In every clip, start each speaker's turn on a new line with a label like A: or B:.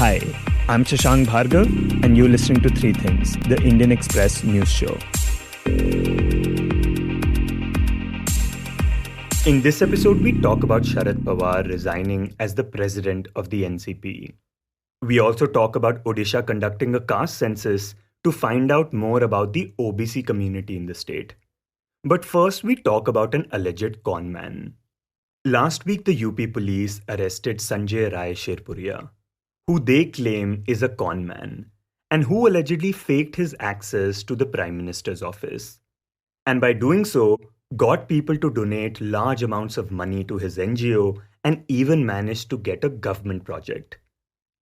A: Hi, I'm Shashank Bhargava, and you're listening to Three Things, the Indian Express news show. In this episode, we talk about Sharad Pawar resigning as the president of the NCP. We also talk about Odisha conducting a caste census to find out more about the OBC community in the state. But first, we talk about an alleged conman. Last week, the UP police arrested Sanjay Rai Sherpuria, who they claim is a conman, and who allegedly faked his access to the Prime Minister's office. And by doing so, got people to donate large amounts of money to his NGO and even managed to get a government project.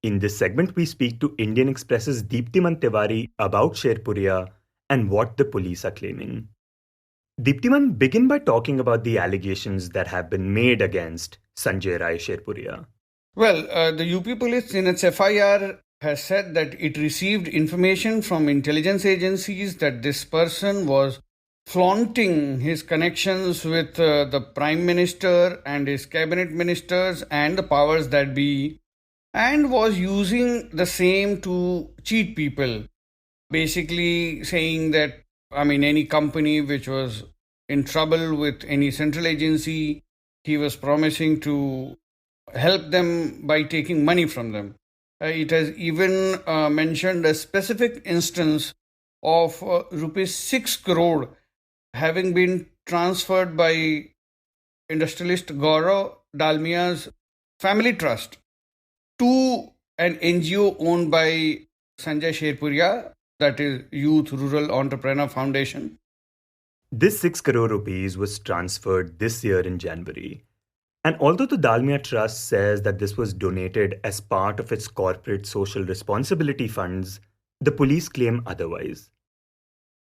A: In this segment, we speak to Indian Express's Deeptiman Tiwary about Sherpuria and what the police are claiming. Deeptiman, begin by talking about the allegations that have been made against Sanjay Rai Sherpuria.
B: Well, the UP police in its FIR has said that it received information from intelligence agencies that this person was flaunting his connections with the Prime Minister and his cabinet ministers and the powers that be, and was using the same to cheat people. Basically saying that, any company which was in trouble with any central agency, he was promising to help them by taking money from them. It has even mentioned a specific instance of rupees 6 crore having been transferred by industrialist Gaurav Dalmia's family trust to an NGO owned by Sanjay Sherpuria, that is Youth Rural Entrepreneur Foundation.
A: This 6 crore rupees was transferred this year in January. And although the Dalmia Trust says that this was donated as part of its corporate social responsibility funds, the police claim otherwise.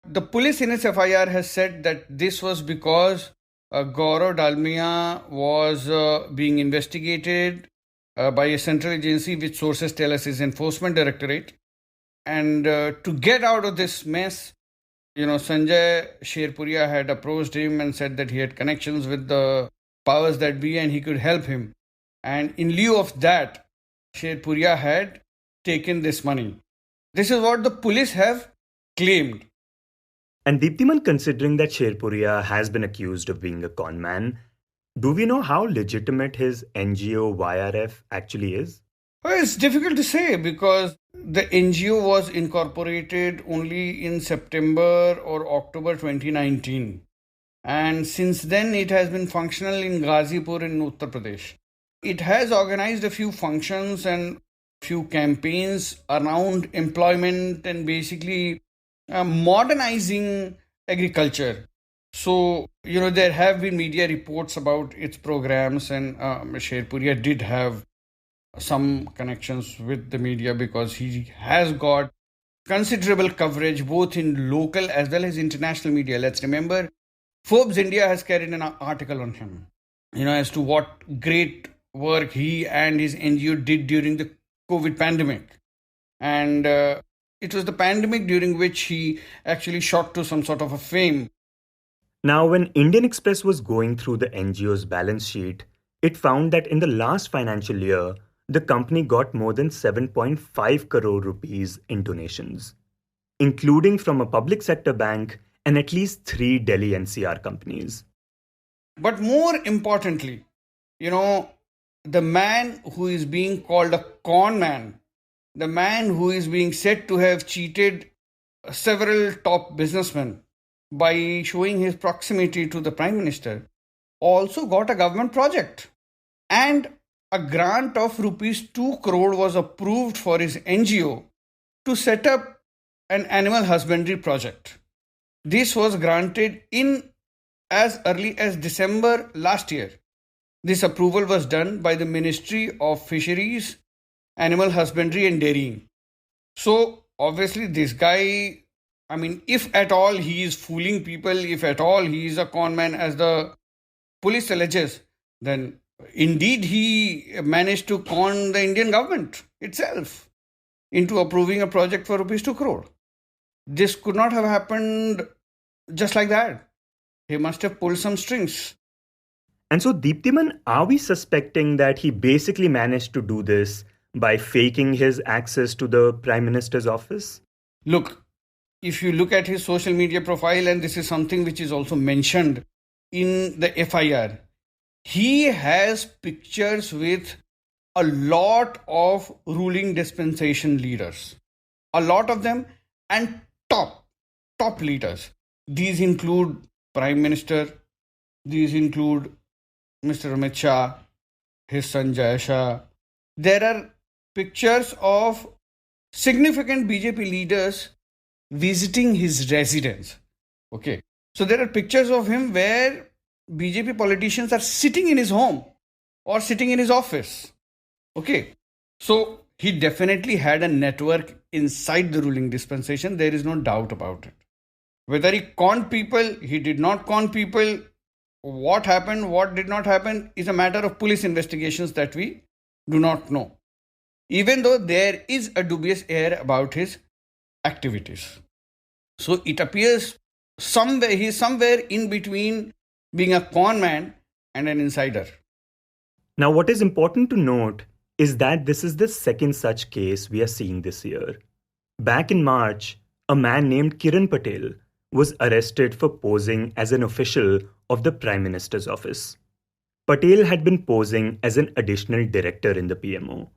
B: The police in its FIR has said that this was because Gaurav Dalmia was being investigated by a central agency, which sources tell us is Enforcement Directorate. And to get out of this mess, Sanjay Sherpuria had approached him and said that he had connections with the powers that be and he could help him. And in lieu of that, Sherpuria had taken this money. This is what the police have claimed.
A: And Deeptiman, considering that Sherpuria has been accused of being a conman, do we know how legitimate his NGO YRF actually is?
B: Well, it's difficult to say because the NGO was incorporated only in September or October 2019. And since then, it has been functional in Ghazipur in Uttar Pradesh. It has organized a few functions and few campaigns around employment and basically modernizing agriculture. So, there have been media reports about its programs, and Sherpuria did have some connections with the media because he has got considerable coverage both in local as well as international media. Let's remember, Forbes India has carried an article on him, as to what great work he and his NGO did during the COVID pandemic. And it was the pandemic during which he actually shot to some sort of a fame.
A: Now, when Indian Express was going through the NGO's balance sheet, it found that in the last financial year, the company got more than 7.5 crore rupees in donations, including from a public sector bank and at least 3 Delhi NCR companies.
B: But more importantly, the man who is being called a con man, the man who is being said to have cheated several top businessmen by showing his proximity to the Prime Minister, also got a government project. And a grant of rupees 2 crore was approved for his NGO to set up an animal husbandry project. This was granted in as early as December last year. This approval was done by the Ministry of Fisheries, Animal Husbandry and Dairying. So obviously this guy, if at all he is fooling people, if at all he is a conman as the police alleges, then indeed he managed to con the Indian government itself into approving a project for rupees 2 crore. This could not have happened just like that. He must have pulled some strings.
A: And so, Deeptiman, are we suspecting that he basically managed to do this by faking his access to the Prime Minister's office?
B: Look, if you look at his social media profile, and this is something which is also mentioned in the FIR, he has pictures with a lot of ruling dispensation leaders, a lot of them, and top leaders. These include Prime Minister, these include Mr. Amit Shah, his son Jai Shah. There are pictures of significant BJP leaders visiting his residence. Okay. So there are pictures of him where BJP politicians are sitting in his home or sitting in his office. Okay. So he definitely had a network inside the ruling dispensation. There is no doubt about it. Whether he conned people, he did not con people, what happened, what did not happen is a matter of police investigations that we do not know. Even though there is a dubious air about his activities. So it appears he is somewhere in between being a con man and an insider.
A: Now, what is important to note is that this is the second such case we are seeing this year. Back in March, a man named Kiran Patel was arrested for posing as an official of the Prime Minister's office. Patel had been posing as an additional director in the PMO.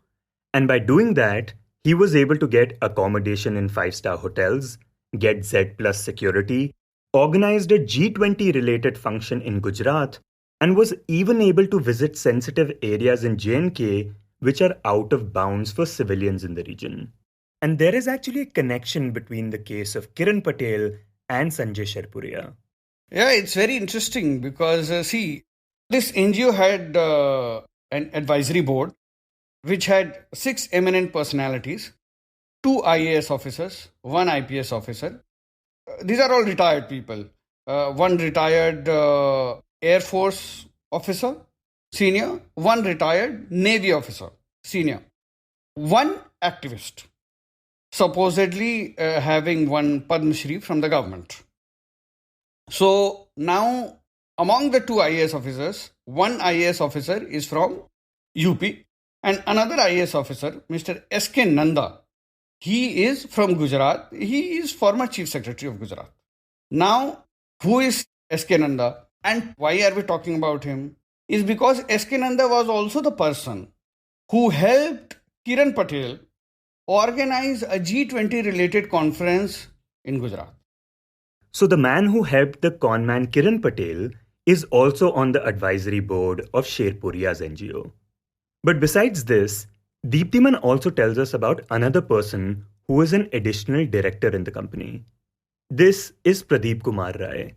A: And by doing that, he was able to get accommodation in 5-star hotels, get Z plus security, organized a G20 related function in Gujarat, and was even able to visit sensitive areas in J&K which are out of bounds for civilians in the region. And there is actually a connection between the case of Kiran Patel and Sanjay Sherpuria.
B: Yeah, it's very interesting because, this NGO had an advisory board which had 6 eminent personalities, 2 IAS officers, 1 IPS officer. These are all retired people. One retired Air Force officer, senior, 1 retired Navy officer, senior, 1 activist, supposedly having 1 Padma Shri from the government. So now, among the 2 IAS officers, 1 IAS officer is from UP and another IAS officer, Mr. S.K. Nanda, he is from Gujarat. He is former Chief Secretary of Gujarat. Now, who is S.K. Nanda and why are we talking about him? Is because S.K. Nanda was also the person who helped Kiran Patel organize a G20 related conference in Gujarat.
A: So the man who helped the conman Kiran Patel is also on the advisory board of Sherpuria's NGO. But besides this, Deeptiman also tells us about another person who is an additional director in the company. This is Pradeep Kumar Rai.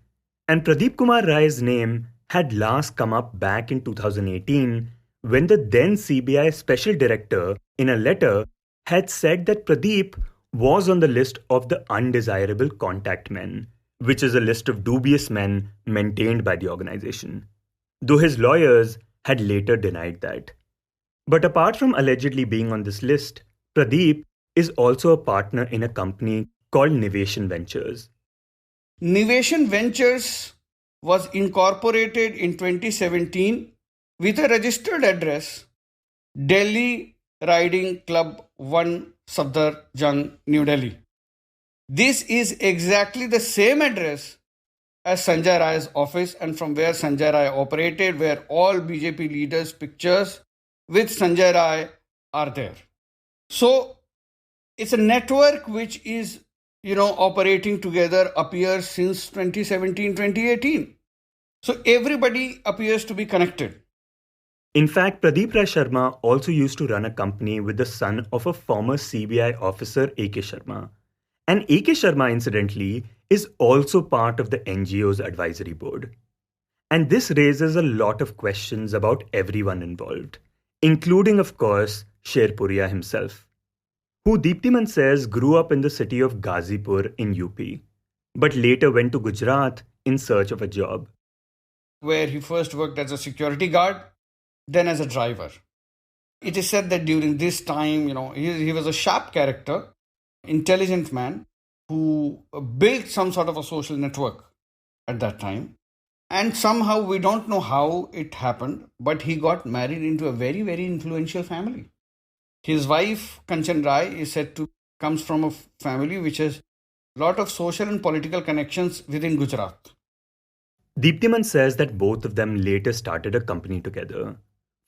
A: And Pradeep Kumar Rai's name had last come up back in 2018 when the then CBI Special Director, in a letter, had said that Pradeep was on the list of the undesirable contact men, which is a list of dubious men maintained by the organization, though his lawyers had later denied that. But apart from allegedly being on this list, Pradeep is also a partner in a company called Nivation Ventures.
B: Nivation Ventures was incorporated in 2017 with a registered address, Delhi Riding Club 1, Safdar Jung, New Delhi. This is exactly the same address as Sanjay Rai's office and from where Sanjay Rai operated, where all BJP leaders' pictures with Sanjay Rai are there. So it's a network which is, operating together, appears since 2017-2018. So everybody appears to be connected.
A: In fact, Pradeep Rai Sharma also used to run a company with the son of a former CBI officer, A.K. Sharma. And A.K. Sharma, incidentally, is also part of the NGO's advisory board. And this raises a lot of questions about everyone involved, including, of course, Sherpuria himself, who Deeptiman says grew up in the city of Ghazipur in UP, but later went to Gujarat in search of a job,
B: where he first worked as a security guard, then as a driver. It is said that during this time, he was a sharp character, intelligent man who built some sort of a social network at that time. And somehow, we don't know how it happened, but he got married into a very, very influential family. His wife, Kanchan Rai, is said to comes from a family which has a lot of social and political connections within Gujarat.
A: Deeptiman says that both of them later started a company together,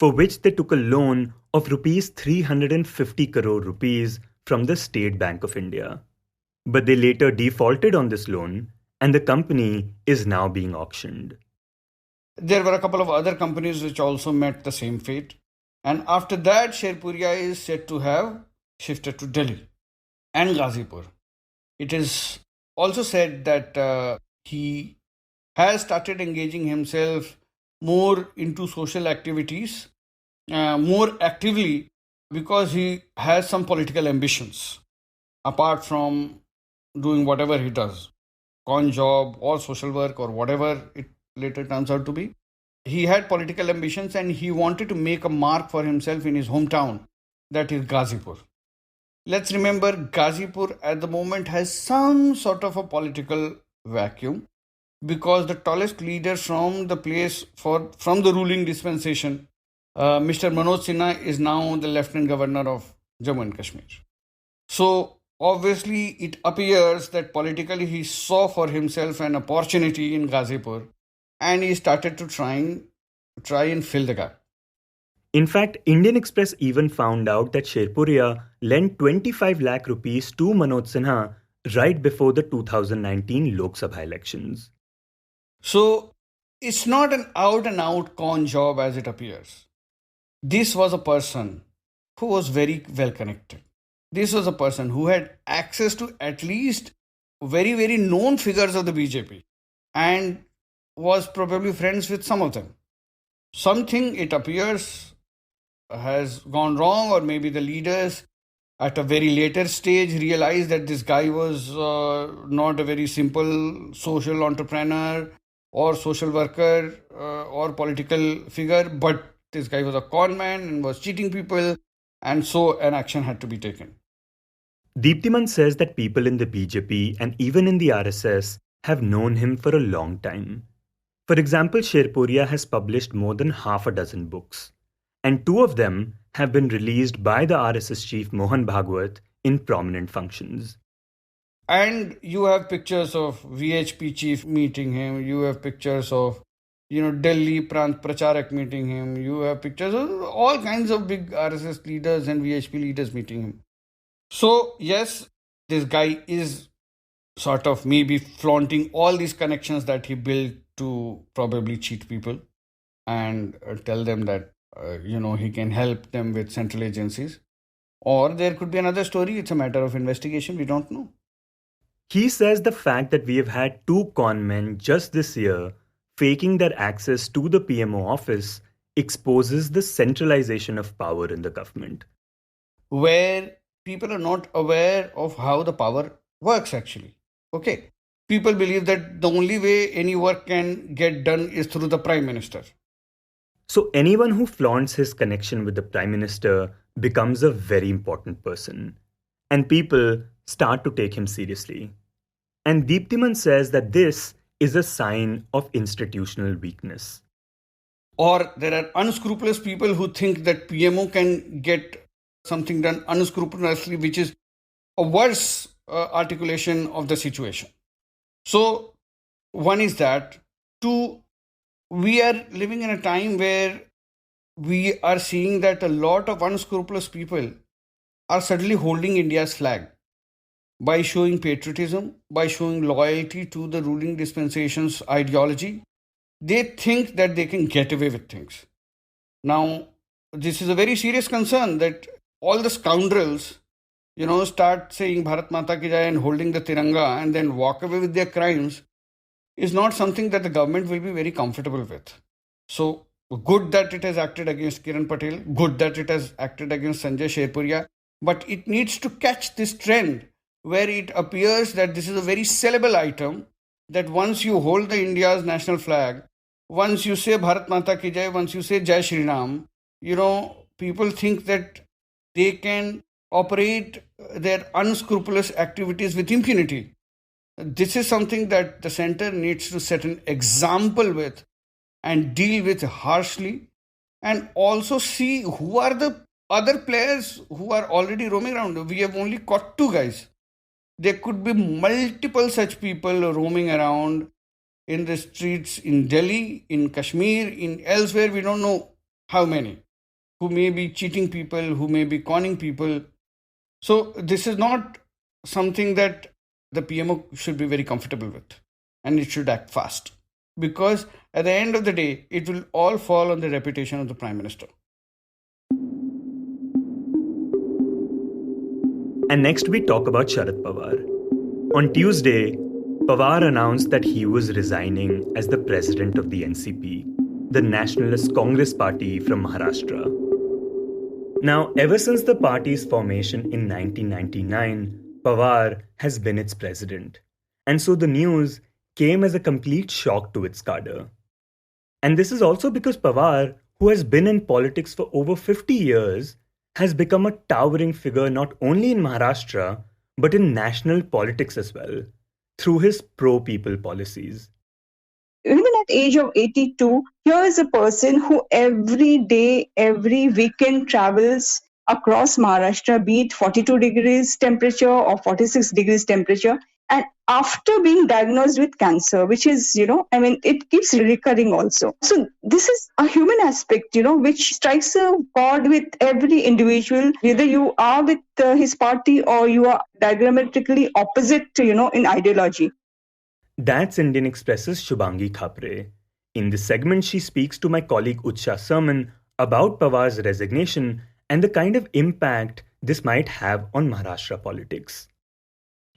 A: for which they took a loan of rupees 350 crore rupees from the State Bank of India. But they later defaulted on this loan, and the company is now being auctioned.
B: There were a couple of other companies which also met the same fate. And after that, Sherpuria is said to have shifted to Delhi and Ghazipur. It is also said that he has started engaging himself more into social activities, more actively, because he has some political ambitions apart from doing whatever he does, con job or social work or whatever it later turns out to be. He had political ambitions and he wanted to make a mark for himself in his hometown, that is Ghazipur. Let's remember, Ghazipur at the moment has some sort of a political vacuum, because the tallest leader from the place from the ruling dispensation, Mr. Manoj Sinha, is now the Lieutenant Governor of Jammu and Kashmir. So obviously it appears that politically he saw for himself an opportunity in Ghazipur, and he started to try and fill the gap.
A: In fact, Indian Express even found out that Sherpuria lent 25 lakh rupees to Manoj Sinha right before the 2019 Lok Sabha elections.
B: So it's not an out and out con job as it appears. This was a person who was very well connected. This was a person who had access to at least very, very known figures of the BJP and was probably friends with some of them. Something, it appears, has gone wrong, or maybe the leaders at a very later stage realized that this guy was not a very simple social entrepreneur or social worker or political figure, but this guy was a con man and was cheating people, and so an action had to be taken.
A: Deeptiman says that people in the BJP and even in the RSS have known him for a long time. For example, Sherpuria has published more than half a dozen books, and 2 of them have been released by the RSS chief Mohan Bhagwat in prominent functions.
B: And you have pictures of VHP chief meeting him, you have pictures of Delhi Prant Pracharak meeting him, you have pictures of all kinds of big RSS leaders and VHP leaders meeting him. So yes, this guy is sort of maybe flaunting all these connections that he built to probably cheat people and tell them that he can help them with central agencies. Or there could be another story. It's a matter of investigation. We don't know.
A: He says the fact that we have had 2 con men just this year faking their access to the PMO office exposes the centralization of power in the government,
B: where people are not aware of how the power works actually. Okay. People believe that the only way any work can get done is through the Prime Minister.
A: So anyone who flaunts his connection with the Prime Minister becomes a very important person, and people start to take him seriously. And Deeptiman says that this is a sign of institutional weakness.
B: Or there are unscrupulous people who think that PMO can get something done unscrupulously, which is a worse articulation of the situation. So, one is that. 2, we are living in a time where we are seeing that a lot of unscrupulous people are suddenly holding India's flag by showing patriotism, by showing loyalty to the ruling dispensation's ideology. They think that they can get away with things. Now, this is a very serious concern that all the scoundrels start saying Bharat Mata Ki Jai and holding the Tiranga and then walk away with their crimes is not something that the government will be very comfortable with. So, good that it has acted against Kiran Patel, good that it has acted against Sanjay Sherpuria, but it needs to catch this trend where it appears that this is a very sellable item, that once you hold the India's national flag, once you say Bharat Mata Ki Jai, once you say Jai Shri Ram, people think that they can operate their unscrupulous activities with impunity. This is something that the center needs to set an example with and deal with harshly, and also see who are the other players who are already roaming around. We have only caught two guys. There could be multiple such people roaming around in the streets in Delhi, in Kashmir, in elsewhere. We don't know how many who may be cheating people, who may be conning people. So this is not something that the PMO should be very comfortable with, and it should act fast, because at the end of the day, it will all fall on the reputation of the Prime Minister.
A: And next we talk about Sharad Pawar. On Tuesday, Pawar announced that he was resigning as the president of the NCP, the Nationalist Congress Party from Maharashtra. Now, ever since the party's formation in 1999, Pawar has been its president. And so the news came as a complete shock to its cadre. And this is also because Pawar, who has been in politics for over 50 years, has become a towering figure not only in Maharashtra, but in national politics as well, through his pro-people policies.
C: Even at age of 82, here is a person who every day, every weekend travels across Maharashtra, be it 42 degrees temperature or 46 degrees temperature. And after being diagnosed with cancer, which is, it keeps recurring also. So this is a human aspect, which strikes a chord with every individual, whether you are with his party or you are diagrammatically opposite, in ideology.
A: That's Indian Express's Shubhangi Khapre. In this segment, she speaks to my colleague Utsa Sarmin about Pawar's resignation and the kind of impact this might have on Maharashtra politics.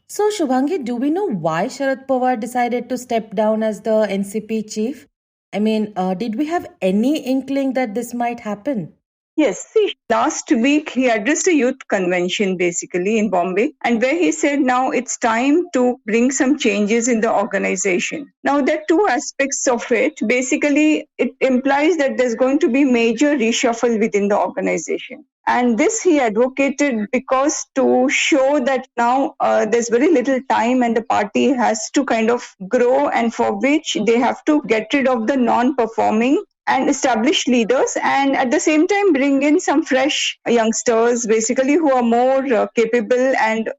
D: So, Shubhangi, do we know why Sharad Pawar decided to step down as the NCP chief? I mean, did we have any inkling that this might happen?
C: Yes, see, last week he addressed a youth convention basically in Bombay, and where he said now it's time to bring some changes in the organization. Now, there are two aspects of it. Basically, it implies that there's going to be major reshuffle within the organization. And this he advocated because to show that now there's very little time and the party has to kind of grow, and for which they have to get rid of the non-performing and establish leaders, and at the same time bring in some fresh youngsters basically who are more capable. And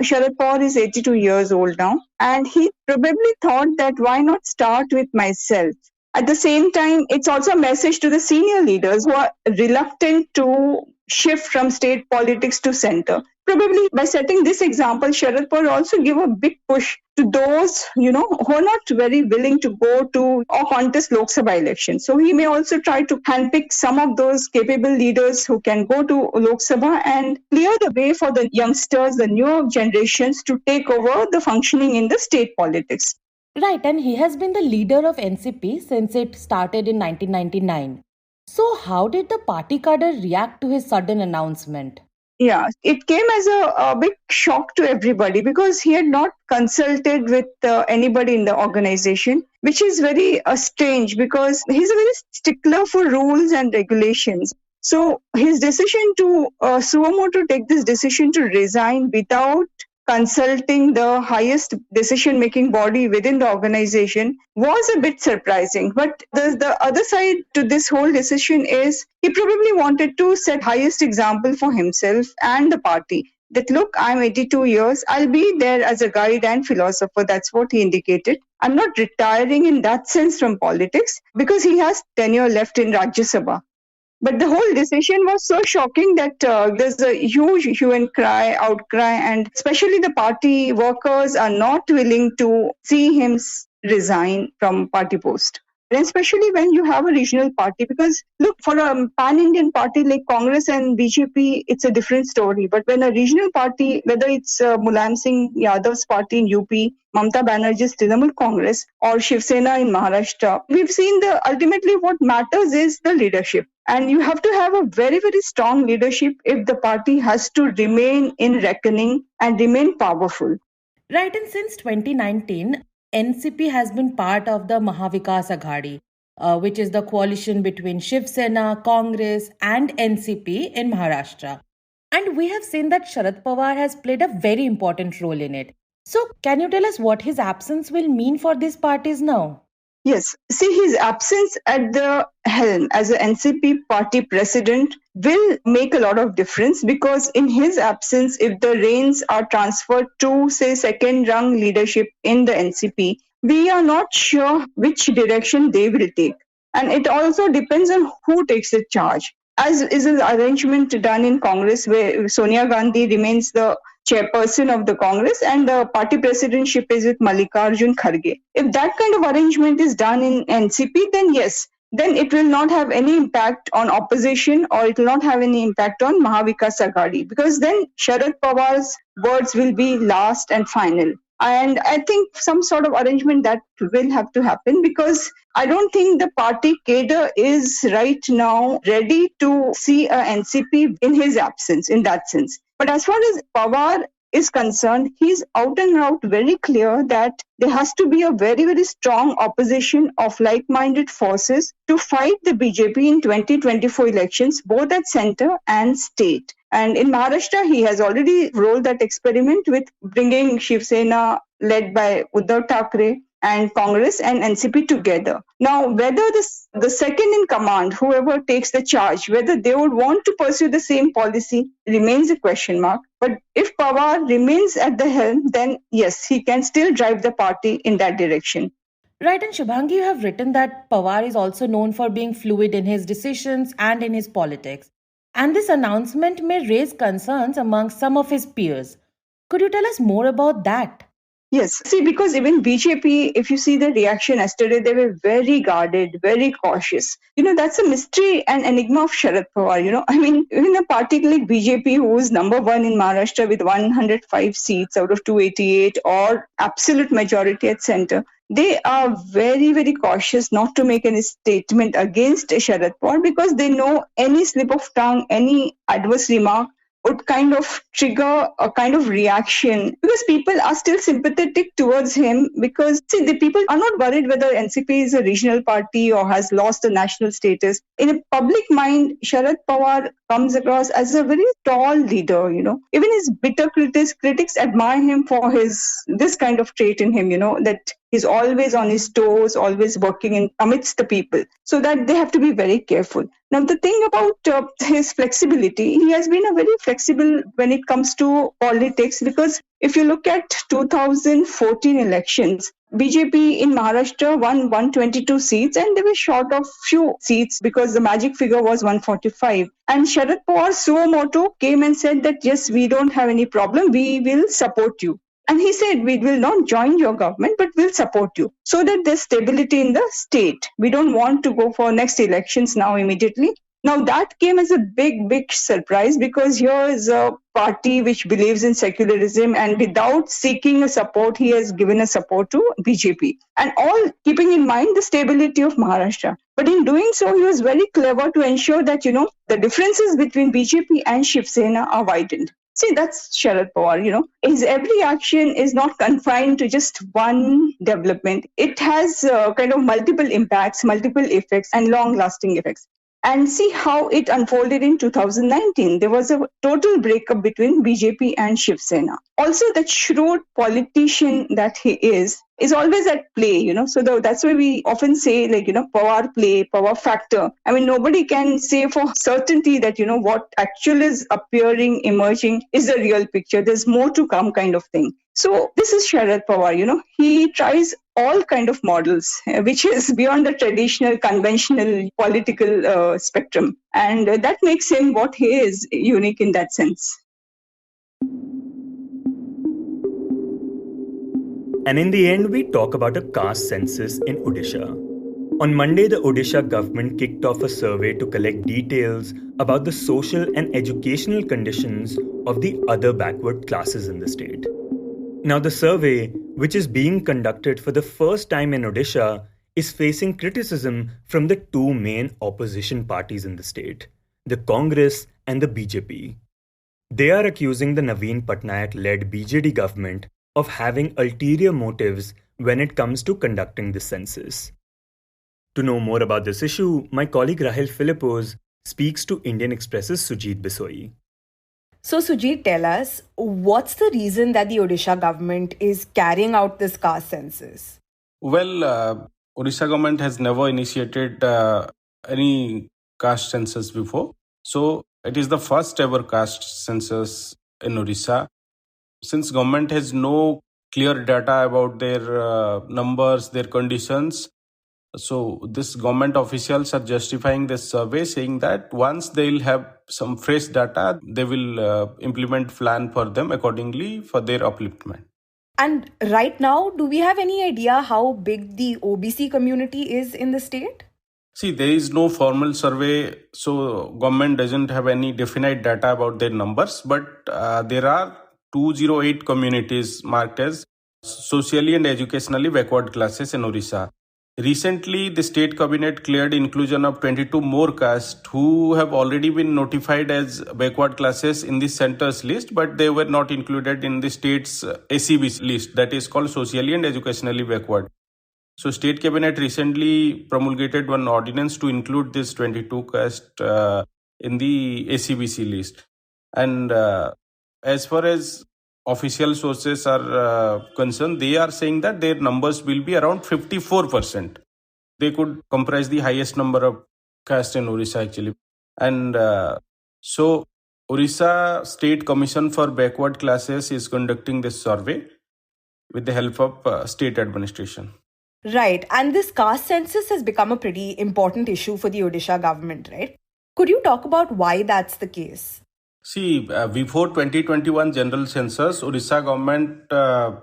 C: Sharad Pawar is 82 years old now, and he probably thought that why not start with myself. At the same time, it's also a message to the senior leaders who are reluctant to shift from state politics to center. Probably by setting this example, Sharad Pawar also give a big push to those, who are not very willing to go to or contest Lok Sabha elections. So he may also try to handpick some of those capable leaders who can go to Lok Sabha and clear the way for the youngsters, the newer generations to take over the functioning in the state politics.
D: Right, and he has been the leader of NCP since it started in 1999. So how did the party cadre react to his sudden announcement?
C: Yeah, it came as a big shock to everybody because he had not consulted with anybody in the organization, which is very strange because he's a very stickler for rules and regulations. So his decision to suo motu take this decision to resign without consulting the highest decision-making body within the organization was a bit surprising. But the other side to this whole decision is he probably wanted to set highest example for himself and the party. That look, I'm 82 years, I'll be there as a guide and philosopher. That's what he indicated. I'm not retiring in that sense from politics because he has tenure left in Rajya Sabha. But the whole decision was so shocking that there's a huge hue and outcry, and especially the party workers are not willing to see him resign from party post. And especially when you have a regional party, because look, for a pan-Indian party like Congress and BJP, it's a different story. But when a regional party, whether it's Mulayam Singh Yadav's party in UP, Mamata Banerjee's Trinamool Congress, or Shiv Sena in Maharashtra, we've seen ultimately what matters is the leadership. And you have to have a very, very strong leadership if the party has to remain in reckoning and remain powerful.
D: Right, and since 2019, NCP has been part of the Mahavikas Aghadi, which is the coalition between Shiv Sena, Congress and NCP in Maharashtra. And we have seen that Sharad Pawar has played a very important role in it. So can you tell us what his absence will mean for these parties now?
C: Yes. See, his absence at the helm as an NCP party president will make a lot of difference, because in his absence, if the reins are transferred to, say, second rung leadership in the NCP, we are not sure which direction they will take. And it also depends on who takes the charge. As is an arrangement done in Congress, where Sonia Gandhi remains the chairperson of the Congress and the party presidentship is with Mallikarjun Kharge. If that kind of arrangement is done in NCP, then yes, then it will not have any impact on opposition, or it will not have any impact on Mahavikas Aghadi, because then Sharad Pawar's words will be last and final. And I think some sort of arrangement that will have to happen, because I don't think the party cadre is right now ready to see a NCP in his absence in that sense. But as far as Pawar is concerned, he's out and out very clear that there has to be a very, very strong opposition of like-minded forces to fight the BJP in 2024 elections, both at center and state. And in Maharashtra, he has already rolled that experiment with bringing Shiv Sena, led by Uddhav Thackeray, and Congress and NCP together. Now, whether the second in command, whoever takes the charge, whether they would want to pursue the same policy remains a question mark. But if Pawar remains at the helm, then yes, he can still drive the party in that direction.
D: Right, and Shubhangi, you have written that Pawar is also known for being fluid in his decisions and in his politics. And this announcement may raise concerns among some of his peers. Could you tell us more about that?
C: Yes. See, because even BJP, if you see the reaction yesterday, they were very guarded, very cautious. That's a mystery and enigma of Sharad Pawar. I mean, even a party like BJP, who is number one in Maharashtra with 105 seats out of 288, or absolute majority at center, they are very, very cautious not to make any statement against Sharad Pawar, because they know any slip of tongue, any adverse remark would kind of trigger a kind of reaction, because people are still sympathetic towards him, because see, the people are not worried whether NCP is a regional party or has lost a national status. In a public mind, Sharad Pawar comes across as a very tall leader. Even his bitter critics admire him for this kind of trait in him, that he's always on his toes, always working in amidst the people, so that they have to be very careful. Now, the thing about his flexibility, he has been a very flexible when it comes to politics, because if you look at 2014 elections, BJP in Maharashtra won 122 seats and they were short of few seats because the magic figure was 145. And Sharad Pawar's suo moto came and said that, yes, we don't have any problem, we will support you. And he said, we will not join your government, but we'll support you, so that there's stability in the state. We don't want to go for next elections now immediately. Now, that came as a big, big surprise, because here is a party which believes in secularism, and without seeking a support, he has given a support to BJP. And all keeping in mind the stability of Maharashtra. But in doing so, he was very clever to ensure that, the differences between BJP and Shiv Sena are widened. See, that's Sharad Pawar, His every action is not confined to just one development. It has kind of multiple impacts, multiple effects, and long-lasting effects. And see how it unfolded in 2019. There was a total breakup between BJP and Shiv Sena. Also, that shrewd politician that he is always at play, So that's why we often say, Pawar play, Pawar factor. I mean, nobody can say for certainty that, what actually is appearing, emerging is the real picture. There's more to come, kind of thing. So this is Sharad Pawar, He tries all kind of models, which is beyond the traditional, conventional political spectrum. And that makes him what he is, unique in that sense.
A: And in the end, we talk about a caste census in Odisha. On Monday, the Odisha government kicked off a survey to collect details about the social and educational conditions of the other backward classes in the state. Now, the survey, which is being conducted for the first time in Odisha, is facing criticism from the two main opposition parties in the state, the Congress and the BJP. They are accusing the Naveen Patnaik-led BJD government of having ulterior motives when it comes to conducting the census. To know more about this issue, my colleague Rahel Philipose speaks to Indian Express's Sujit Bisoyi.
E: So Sujit, tell us, what's the reason that the Odisha government is carrying out this caste census?
F: Well, Odisha government has never initiated any caste census before. So it is the first ever caste census in Odisha. Since government has no clear data about their numbers, their conditions, so this government officials are justifying this survey, saying that once they'll have some fresh data, they will implement plan for them accordingly for their upliftment.
E: And right now, do we have any idea how big the OBC community is in the state?
F: See, there is no formal survey, so government doesn't have any definite data about their numbers, but there are 208 communities marked as socially and educationally backward classes in Odisha. Recently, the state cabinet cleared inclusion of 22 more castes who have already been notified as backward classes in the center's list, but they were not included in the state's ACB list, that is called socially and educationally backward. So state cabinet recently promulgated one ordinance to include this 22 caste in the ACBC list. And as far as official sources are concerned, they are saying that their numbers will be around 54%. They could comprise the highest number of caste in Odisha actually. And so Odisha State Commission for Backward Classes is conducting this survey with the help of state administration.
E: Right. And this caste census has become a pretty important issue for the Odisha government, right? Could you talk about why that's the case?
F: See, before 2021 general census, Odisha government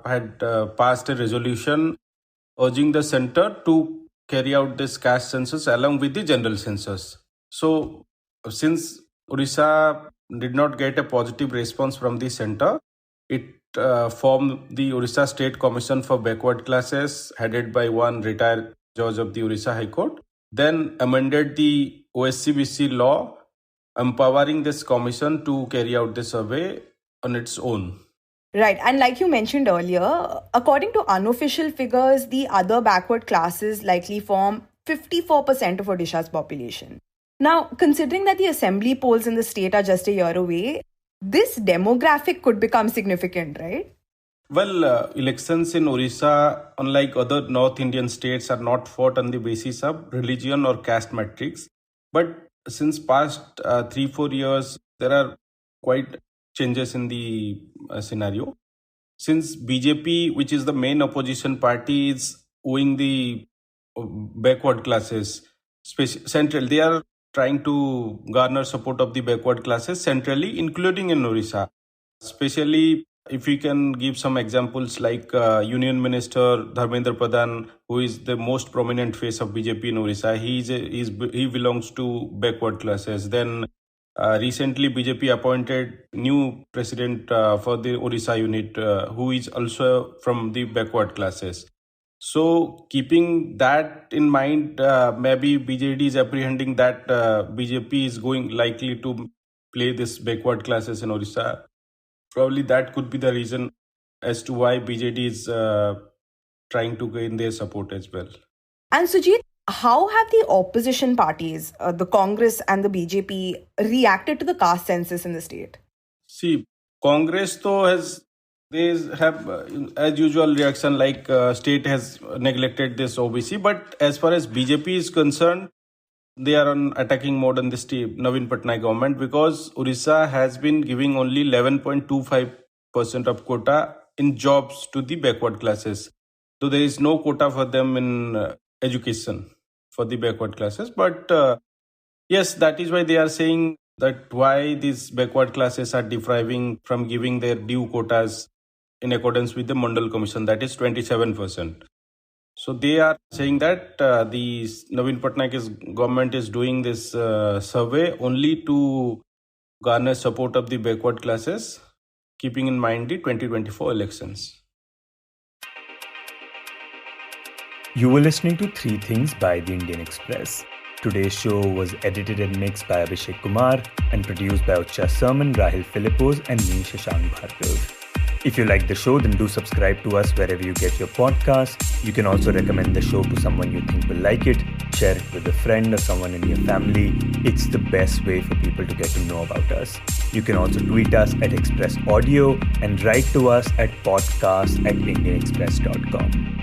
F: had passed a resolution urging the center to carry out this caste census along with the general census. So, since Odisha did not get a positive response from the center, it formed the Odisha State Commission for Backward Classes, headed by one retired judge of the Odisha High Court, then amended the OSCBC law, empowering this commission to carry out the survey on its own.
E: Right. And like you mentioned earlier, according to unofficial figures, the other backward classes likely form 54% of Odisha's population. Now, considering that the assembly polls in the state are just a year away, this demographic could become significant, right?
F: Well, elections in Odisha, unlike other North Indian states, are not fought on the basis of religion or caste metrics. But since past 3-4 years, there are quite changes in the scenario. Since BJP, which is the main opposition party, is owing the backward classes central, they are trying to garner support of the backward classes centrally, including in Odisha. Especially if we can give some examples like Union Minister Dharmendra Pradhan, who is the most prominent face of BJP in Odisha, he belongs to backward classes. Then recently BJP appointed new president for the Odisha unit, who is also from the backward classes. So keeping that in mind, maybe BJD is apprehending that BJP is likely to play this backward classes in Odisha. Probably that could be the reason as to why BJD is trying to gain their support as well.
E: And Sujit, how have the opposition parties, the Congress and the BJP, reacted to the caste census in the state?
F: See, Congress though they have as usual reaction like state has neglected this OBC. But as far as BJP is concerned, they are on attacking mode on the state Navin Patnaik government, because Odisha has been giving only 11.25% of quota in jobs to the backward classes. So there is no quota for them in education for the backward classes. But yes, that is why they are saying that why these backward classes are depriving from giving their due quotas in accordance with the Mandal Commission, that is 27%. So they are saying that the Navin Patnaik government is doing this survey only to garner support of the backward classes, keeping in mind the 2024 elections.
A: You were listening to Three Things by the Indian Express. Today's show was edited and mixed by Abhishek Kumar and produced by Utsa, Sarmin, Rahel, Philipose and me, Shashank Bhargava. If you like the show, then do subscribe to us wherever you get your podcasts. You can also recommend the show to someone you think will like it. Share it with a friend or someone in your family. It's the best way for people to get to know about us. You can also tweet us at Express Audio and write to us at podcast@indianexpress.com.